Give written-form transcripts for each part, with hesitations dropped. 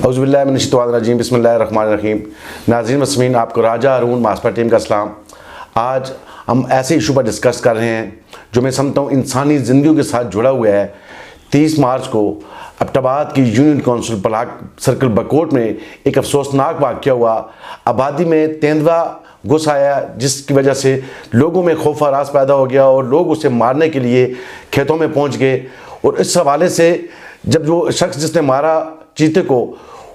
औज़ुबिल्लाहिमिनश्शैतानिर्रजीम बिस्मिल्लाहिर्रहमानिर्रहीम। नाज़रीन मसमीन, आपको राजा हारून मास्पर टीम का सलाम। आज हम ऐसे इशू पर डिस्कस कर रहे हैं जो मैं समझता हूँ इंसानी ज़िंदगी के साथ जुड़ा हुआ है। 30 मार्च को एबटाबाद की union council block circle Bakot में एक अफसोसनाक वाक़या हुआ। आबादी में तेंदुआ घुस आया, जिसकी वजह से लोगों में खौफ हरास पैदा हो गया और लोग उसे मारने के लिए खेतों में पहुंच गए। और इस हवाले से जब जो शख्स जिसने मारा चीते को,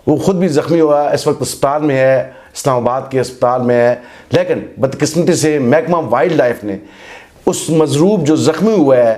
वो ख़ुद भी ज़ख्मी हुआ, इस वक्त अस्पताल में है, इस्लामाबाद के अस्पताल में है। लेकिन बदकिस्मती से महकमा वाइल्ड लाइफ ने उस मजरूब जो ज़ख्मी हुआ है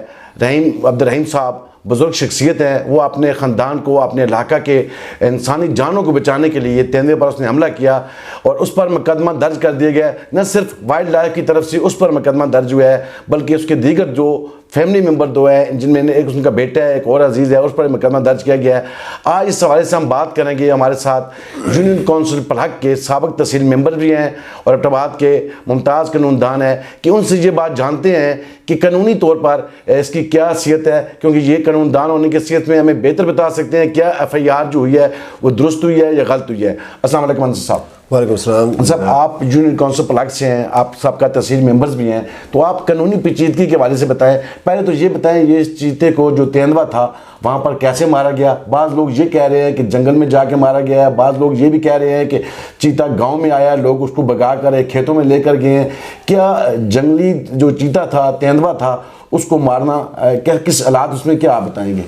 अब्दुर्रहीम साहब, बुज़ुर्ग शख्सियत हैं, वो अपने ख़ानदान को, अपने इलाका के इंसानी जानों को बचाने के लिए तेंदुए पर उसने हमला किया और उस पर मुकदमा दर्ज कर दिया गया। न सिर्फ वाइल्ड लाइफ की तरफ से उस पर मुकदमा दर्ज हुआ है, बल्कि उसके दीगर जो फैमिली मेम्बर दो हैं, जिनमें एक उनका बेटा है, एक और अजीज़ है, उस पर मुकदमा दर्ज किया गया है। आज इस हवाले से हम बात करेंगे। हमारे साथ यूनियन काउंसिल पलहक के साबिक तहसील मेंबर भी हैं और एबटाबाद के मुमताज़ कानूनदान हैं कि उनसे ये बात जानते हैं कि कानूनी तौर पर इसकी क्या हैसियत है, क्योंकि ये कानूनदान होने की हैसियत में हमें बेहतर बता सकते हैं क्या FIR जो हुई है वो दुरुस्त हुई है या गलत हुई है। अस्सलाम वालेकुम अंसर साहब। वालेकुम सलाम साहब, आप यूनियन काउंसिल पलहक से हैं, आप सबका तहसील मेंबर्स भी हैं, तो आप कानूनी पेचीदगी के हवाले से बताएं। पहले तो ये बताएं, ये चीते को जो तेंदुआ था वहाँ पर कैसे मारा गया? बाज़ लोग ये कह रहे हैं कि जंगल में जाके मारा गया है, बाज़ लोग ये भी कह रहे हैं कि चीता गांव में आया, लोग उसको भगा कर खेतों में लेकर गए हैं। क्या जंगली जो चीता था, तेंदुआ था, उसको मारना क्या किस हालात उसमें, क्या आप बताएंगे?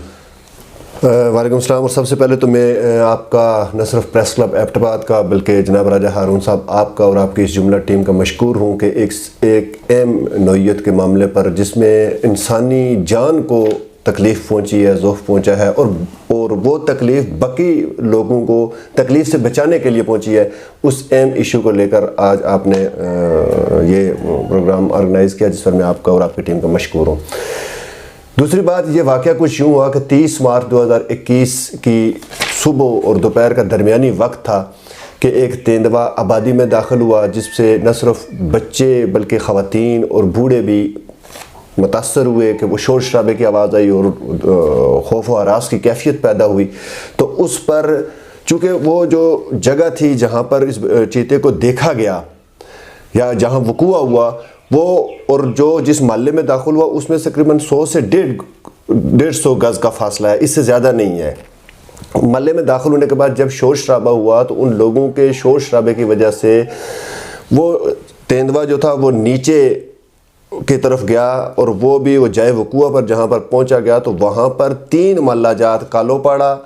वालेकुम सलाम। और सबसे पहले तो मैं आपका न सिर्फ प्रेस क्लब एबटाबाद का बल्कि जनाब राजा हारून साहब आपका और आपकी इस जुमला टीम का मशकूर हूँ कि एक अहम नौइयत के मामले पर जिसमें इंसानी जान को तकलीफ़ पहुँची है, ज़ौफ़ पहुँचा है और वो तकलीफ़ बाकी लोगों को तकलीफ़ से बचाने के लिए पहुँची है, उस अहम इशू को लेकर आज आपने ये प्रोग्राम ऑर्गेनाइज़ किया, जिस पर मैं आपका और आपकी टीम का मशकूर हूँ। दूसरी बात, ये वाक़या कुछ यूँ हुआ कि 30 मार्च 2021 की सुबह और दोपहर का दरमियानी वक्त था कि एक तेंदुआ आबादी में दाखिल हुआ, जिससे न सिर्फ बच्चे बल्कि ख़वातीन और बूढ़े भी मुतासर हुए कि वो शोर शराबे की आवाज़ आई और खौफ व हरास की कैफियत पैदा हुई। तो उस पर चूँकि वो जो जगह थी जहाँ पर इस चीते को देखा गया या जहाँ वक़ूआ हुआ वो, और जो जिस महल्ले में दाखिल हुआ उसमें तकरीबन 100 से 150 गज़ का फासला है, इससे ज़्यादा नहीं है। महल्ले में दाखिल होने के बाद जब शोर शराबा हुआ तो उन लोगों के शोर शराबे की वजह से वो तेंदुआ जो था वो नीचे की तरफ गया और वो भी वो जाए वक़ूआ पर जहाँ पर पहुँचा गया तो वहाँ पर 3 महल्ला जात कालोपाड़ा,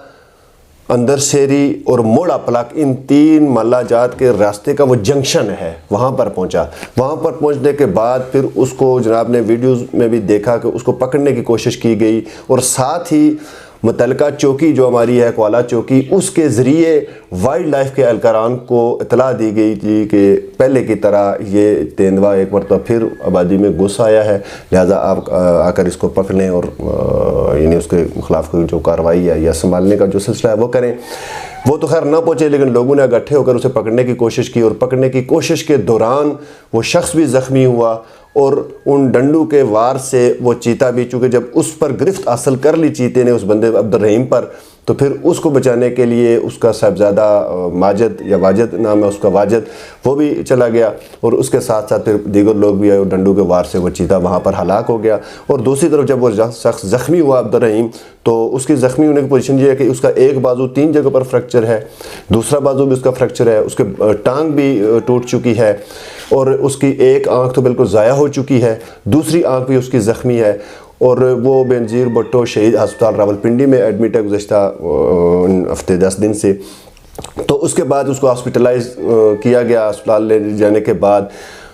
अंदर शेरी और मोड़ा पलक, इन 3 महल्ला जात के रास्ते का वो जंक्शन है, वहाँ पर पहुँचा। वहाँ पर पहुँचने के बाद फिर उसको जनाब ने वीडियोज़ में भी देखा कि उसको पकड़ने की कोशिश की गई और साथ ही मुतलका चौकी जो हमारी है क्वाला चौकी, उसके ज़रिए वाइल्ड लाइफ के एहलकारान को इतला दी गई थी कि पहले की तरह ये तेंदुआ एक मरतबा फिर आबादी में घुस आया है, लिहाजा आप आकर इसको पकड़ लें और यानी उसके ख़िलाफ़ कोई जो कार्रवाई है या संभालने का जो सिलसिला है वो करें। वो तो खैर ना पहुँचे, लेकिन लोगों ने इकट्ठे होकर उसे पकड़ने की कोशिश की और पकड़ने की कोशिश के दौरान वो शख्स भी ज़ख्मी हुआ और उन डंडू के वार से वो चीता भी, चूँकि जब उस पर गिरफ्त हासिल कर ली चीते ने उस बंदे अब्दुर्रहीम पर, तो फिर उसको बचाने के लिए उसका साहबजादा माजिद या वाजिद नाम है उसका, वाजिद, वो भी चला गया और उसके साथ साथ फिर दीगर लोग भी आए और डंडू के वार से वो चीता वहाँ पर हलाक हो गया। और दूसरी तरफ जब वो शख्स ज़ख्मी हुआ अब्दुर्रहीम, तो उसकी ज़ख्मी होने की पोजीशन ये है कि उसका एक बाजू 3 जगह पर फ्रैक्चर है, दूसरा बाजू भी उसका फ्रैक्चर है, उसके टांग भी टूट चुकी है और उसकी एक आँख तो बिल्कुल ज़ाया हो चुकी है, दूसरी आँख भी उसकी ज़ख्मी है और वो बेनज़ीर भुट्टो शहीद अस्पताल रावलपिंडी में एडमिट है गुज़श्ता हफ्ते 10 दिन से। तो उसके बाद उसको हॉस्पिटलाइज किया गया। अस्पताल ले जाने के बाद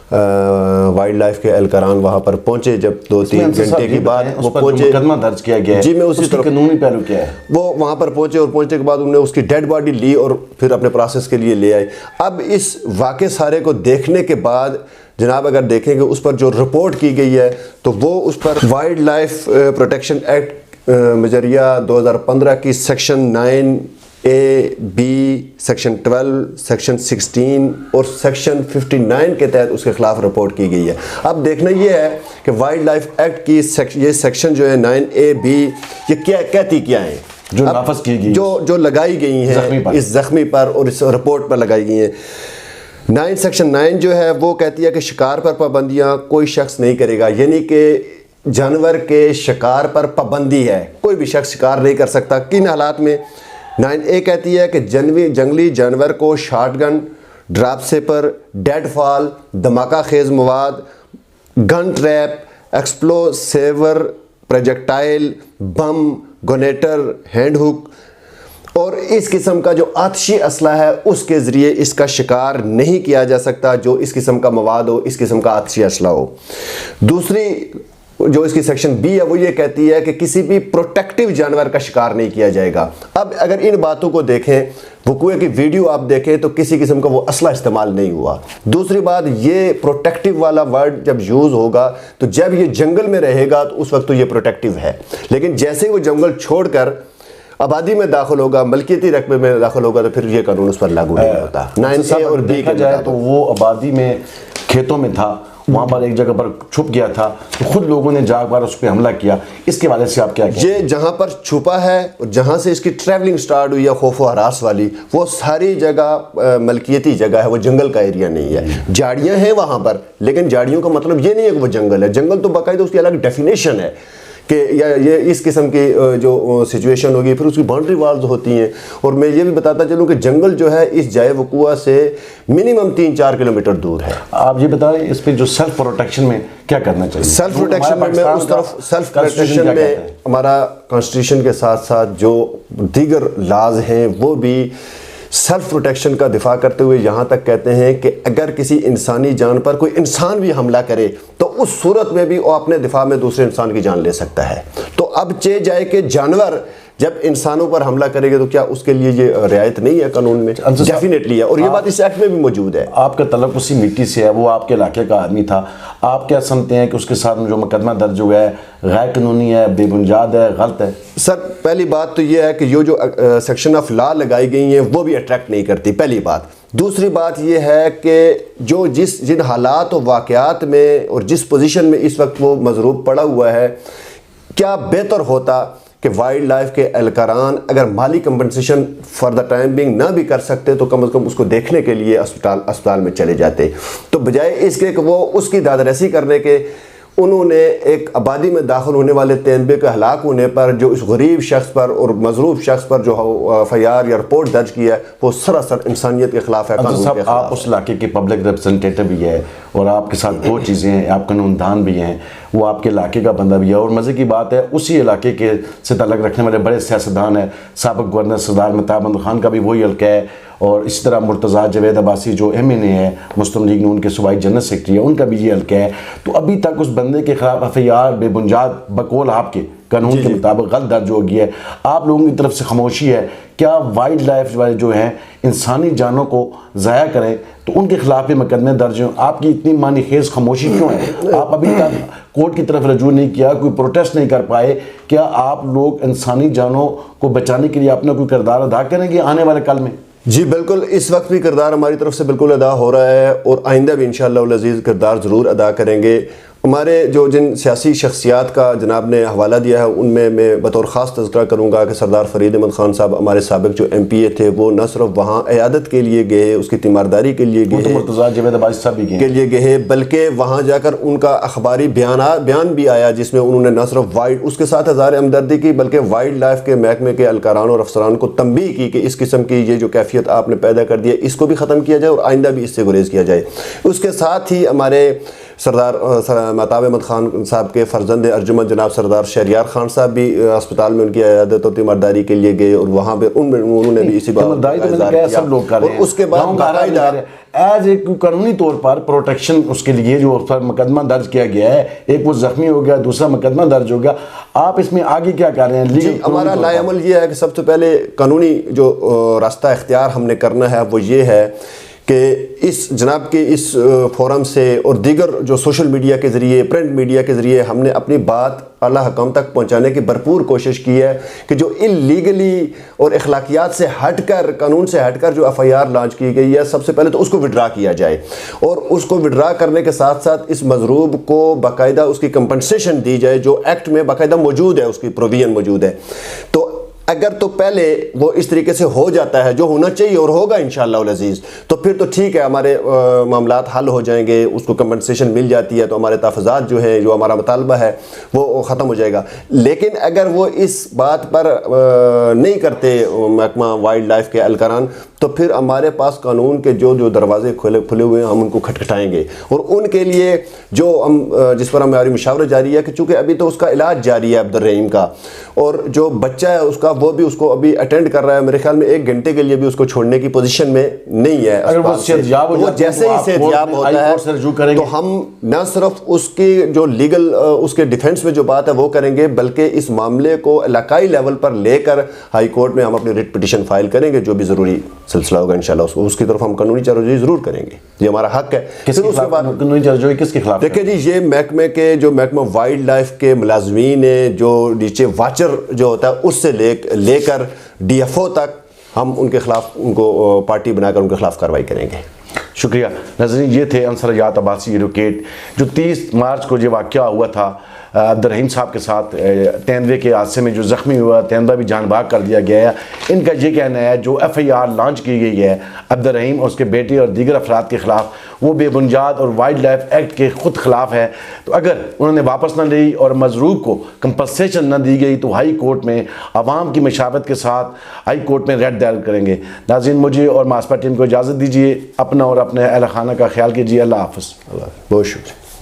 वाइल्ड लाइफ के एहलकारान वहाँ पर पहुँचे। जब 2-3 घंटे के बाद वो पहुँचे, मुकदमा दर्ज किया गया है जी, मैं उसी तरफ कानूनी पहलू क्या है, वो वहाँ पर पहुँचे और पहुँचने के बाद उन्होंने उसकी डेड बॉडी ली और फिर अपने प्रोसेस के लिए ले आए। अब इस वाक़े सारे को देखने के बाद जनाब अगर देखेंगे उस पर जो रिपोर्ट की गई है तो वो उस पर वाइल्ड लाइफ प्रोटेक्शन एक्ट मजरिया 2015 की section 9A, B, section 12, section 16 और सेक्शन 59 के तहत उसके ख़िलाफ़ रिपोर्ट की गई है। अब देखना ये है कि वाइल्ड लाइफ एक्ट की ये सेक्शन जो है 9A, B, ये क्या कहती क्या है। जो नाफज की गई, जो लगाई गई हैं इस जख्मी पर और इस रिपोर्ट पर लगाई गई हैं। सेक्शन 9 जो है वो कहती है कि शिकार पर पाबंदियाँ कोई शख्स नहीं करेगा, यानी कि जानवर के शिकार पर पाबंदी है, कोई भी शख्स शिकार नहीं कर सकता। किन हालात में? 9A कहती है कि जंगली जानवर को shotgun, drop shaper, dead fall, धमाका खेज मवाद, गन ट्रैप, एक्सप्लोसिवर, प्रोजेक्टाइल, बम, गोनेटर, हैंड हुक और इस किस्म का जो आतिशी असला है उसके ज़रिए इसका शिकार नहीं किया जा सकता, जो इस किस्म का मवाद हो, इस किस्म का आतिशी असला हो। दूसरी जो इसकी सेक्शन B है वो ये कहती है कि किसी भी प्रोटेक्टिव जानवर का शिकार नहीं किया जाएगा। अब अगर इन बातों को देखें, वकूए की वीडियो आप देखें तो किसी किस्म का वो असला इस्तेमाल नहीं हुआ। दूसरी बात, ये प्रोटेक्टिव वाला वर्ड जब यूज़ होगा तो जब ये जंगल में रहेगा तो उस वक्त तो ये प्रोटेक्टिव है, लेकिन जैसे ही वो जंगल छोड़कर आबादी में दाखिल होगा, मलकियती रकबे में दाखिल होगा तो फिर ये कानून उस पर लागू नहीं होता। 9A और B देखा जाए तो वो आबादी में खेतों में था, वहाँ पर एक जगह पर छुप गया था तो खुद लोगों ने जाकर उस पर हमला किया। इसके वाले से आप क्या कहते हैं? ये जहाँ पर छुपा है और जहाँ से इसकी ट्रैवलिंग स्टार्ट हुई है खौफ व हरास वाली, वो सारी जगह मलकियती जगह है, वो जंगल का एरिया नहीं है। झाड़ियाँ हैं वहाँ पर, लेकिन झाड़ियों का मतलब ये नहीं है कि वो जंगल है। जंगल तो बाकायदा उसकी अलग डेफिनेशन है कि या ये इस किस्म की जो सिचुएशन होगी, फिर उसकी बाउंड्री वाल्स होती हैं। और मैं ये भी बताता चलूँ कि जंगल जो है इस जाए वकुआ से मिनिमम 3-4 किलोमीटर दूर है। आप ये बताएं इस पे जो सेल्फ प्रोटेक्शन में क्या करना चाहिए? सेल्फ प्रोटेक्शन में मैं उस तरफ सेल्फ प्रोटेक्शन में हमारा कॉन्स्टिट्यूशन के साथ साथ जो दीगर लाज हैं वो भी सेल्फ प्रोटेक्शन का दिफा करते हुए यहाँ तक कहते हैं कि अगर किसी इंसानी जान पर कोई इंसान भी हमला करे तो उस सूरत में भी वो अपने दिफा में दूसरे इंसान की जान ले सकता है। तो अब चे जाए कि जानवर जब इंसानों पर हमला करेंगे तो क्या उसके लिए ये रियायत नहीं है कानून में? डेफिनेटली है, और ये बात इस एक्ट में भी मौजूद है। आपका तल्लुक उसी मिट्टी से है, वो आपके इलाके का आदमी था, आप क्या समझते हैं कि उसके साथ जो मुकदमा दर्ज हुआ है गैर कानूनी है, बेबुनियाद है, गलत है? सर पहली बात तो ये है कि ये जो सेक्शन ऑफ लॉ लगाई गई हैं वो भी अट्रैक्ट नहीं करती, पहली बात। दूसरी बात यह है कि जो जिन हालात और वाक़यात में और जिस पोजीशन में इस वक्त वो मजरूब पड़ा हुआ है, क्या बेहतर होता कि वाइल्ड लाइफ के एहलकारान अगर माली compensation for the time being ना भी कर सकते तो कम से कम उसको देखने के लिए अस्पताल में चले जाते, तो बजाय इसके कि वो उसकी दादरसी करने के उन्होंने एक आबादी में दाखिल होने वाले तेनबे के हलाक होने पर जो इस गरीब शख्स पर और मजरूब शख्स पर जो FIR या रिपोर्ट दर्ज किया है वो सरासर इंसानियत के खिलाफ है, कानून के खिलाफ। आप उस इलाके के पब्लिक रिप्रेजेंटेटिव भी है और आपके साथ दो चीज़ें हैं, आप कानूनदान भी हैं, वो आपके इलाके का बंदा भी है। और मज़े की बात है उसी इलाके के से तल्लुक़ रखने वाले बड़े सियासतदान हैं, साबिक़ गवर्नर सरदार महताब अहमद खान का भी वही हल्का है, और इसी तरह मुर्तज़ा जवेद अब्बासी जो MNA है, मुस्लिम लीग नून के सूबाई जनरल सेक्रेटरी है, उनका भी ये हल्का है। तो अभी तक उस बंदे के खिलाफ FIR बेबुनियाद बकौल आपके कानून के मुताबिक गलत दर्ज हो गई है, आप लोगों की तरफ से खामोशी है। क्या वाइल्ड लाइफ वाले जो हैं इंसानी जानों को ज़ाया करें तो उनके खिलाफ भी मुकदमे दर्ज हों? आपकी इतनी मानी खेज खामोशी क्यों है? आप अभी तक कोर्ट की तरफ रजू नहीं किया, कोई प्रोटेस्ट नहीं कर पाए। क्या आप लोग इंसानी जानों को बचाने के लिए अपना कोई किरदार अदा करेंगे आने वाले कल में? जी बिल्कुल, इस वक्त भी किरदार हमारी तरफ से बिल्कुल अदा हो रहा है और आइंदा भी इंशाअल्लाह अज़ीज़ किरदार ज़रूर अदा करेंगे। हमारे जो जिन सियासी शख्सियात का जनाब ने हवाला दिया है उनमें मैं बतौर ख़ास तज़किरा करूँगा कि सरदार फरीद अहमद ख़ान साहब हमारे साबिक़ जो MPA थे वो न सिर्फ वहाँ इयादत के लिए गए, उसकी तीमारदारी के लिए गए, मुर्तज़ा जवेद अब्बासी साहब भी के लिए गए, बल्कि वहाँ जाकर उनका अखबारी बयान भी आया जिसमें उन्होंने न सिर्फ उसके साथ हज़ार हमदर्दी की बल्कि वाइल्ड लाइफ के महकमे के अलकारान और अफसरान को तंबीह की कि इस किस्म की ये जो कैफियत आपने पैदा कर दी है इसको भी ख़त्म किया जाए और आइंदा भी इससे गुरेज किया जाए। उसके साथ ही हमारे सरदार महताब अहमद खान साहब के फर्जंद अर्जुमन जनाब सरदार शहरियार खान साहब भी अस्पताल में उनकी इयादत और तीमारदारी के लिए गए और वहाँ पे उन्होंने भी इसी बात सब लोग कर रहे हैं। उसके बाद एज एक कानूनी तौर पर प्रोटेक्शन उसके लिए जो उस पर मुकदमा दर्ज किया गया है, एक वो जख्मी हो गया, दूसरा मुकदमा दर्ज हो गया, आप इसमें आगे क्या कर रहे हैं? हमारा लाएअमल ये है कि सबसे पहले कानूनी जो रास्ता इख्तियार हमने करना है वो ये है कि इस जनाब के इस फोरम से और दीगर जो सोशल मीडिया के ज़रिए, प्रिंट मीडिया के ज़रिए हमने अपनी बात आला हुकाम तक पहुंचाने की भरपूर कोशिश की है कि जो इल्लीगली और अखलाकियात से हटकर, कानून से हटकर जो FIR लॉन्च की गई है सबसे पहले तो उसको विड्रा किया जाए और उसको विड्रा करने के साथ साथ इस मजरूब को बाकायदा उसकी कंपनसेशन दी जाए जो एक्ट में बाकायदा मौजूद है, उसकी प्रोविजन मौजूद है। तो अगर तो पहले वो इस तरीके से हो जाता है जो होना चाहिए और होगा इंशाअल्लाह उल अज़ीज़, तो फिर तो ठीक है, हमारे मामलात हल हो जाएंगे, उसको कंपनसेशन मिल जाती है तो हमारे तहफ़्फ़ुज़ात जो है, जो हमारा मुतालबा है वो ख़त्म हो जाएगा। लेकिन अगर वो इस बात पर नहीं करते महकमा वाइल्ड लाइफ के एहलकारान, तो फिर हमारे पास कानून के जो दरवाजे खुले हुए हैं हम उनको खटखटाएंगे। और उनके लिए जो हम जिस पर हमारी मुशावरत जारी है कि चूँकि अभी तो उसका इलाज जारी है अब्दुर्रहीम का, और जो बच्चा है उसका वो भी उसको अभी अटेंड कर रहा है, मेरे ख्याल में 1 घंटे के लिए भी उसको छोड़ने की पोजीशन में नहीं है। अगर वो सेहतयाब हो, जैसे ही सेहतयाब होता है तो हम न सिर्फ उसकी जो लीगल उसके डिफेंस में जो बात है वो करेंगे, बल्कि इस मामले को इलाकाई लेवल पर लेकर हाई कोर्ट में हम अपनी रिट पिटीशन फाइल करेंगे, जो भी ज़रूरी सिलसिला होगा इंशाल्लाह उसकी तरफ हम कानूनी चाराजोई ज़रूर करेंगे, ये हमारा हक है। फिर उसके बाद कानूनी चाराजोई किसके खिलाफ? देखिए जी, ये महकमे के जो महकमा वाइल्ड लाइफ के मुलाजमीन है, जो नीचे वाचर जो होता है उससे लेकर DFO तक हम उनके खिलाफ, उनको पार्टी बनाकर उनके खिलाफ कार्रवाई करेंगे। शुक्रिया नाज़रीन, ये थे अंसर हयात अब्बासी एडवोकेट, जो 30 मार्च को ये वाक़या हुआ था अब्दुर्रहीम साहब के साथ तेंदुए के हादसे में जो ज़ख्मी हुआ, तेंदुआ भी जान भाग कर दिया गया है। इनका ये कहना है जो FIR लॉन्च की गई है अब्दुर्रहीम और उसके बेटे और दीगर अफराद के ख़िलाफ़, वो बेबुनियाद और वाइल्ड लाइफ एक्ट के ख़ुद ख़िलाफ़ है। तो अगर उन्होंने वापस न ली और मज़रूब को कंपनसेशन न दी गई तो हाई कोर्ट में आवाम की मशावरत के साथ हाई कोर्ट में रेट दायर करेंगे। नाज़रीन, मुझे और मास्पा टीम को इजाज़त दीजिए, अपना और अपने अहल खाना का ख्याल कीजिए। अल्लाह हाफ़िज़। बहुत शुक्रिया।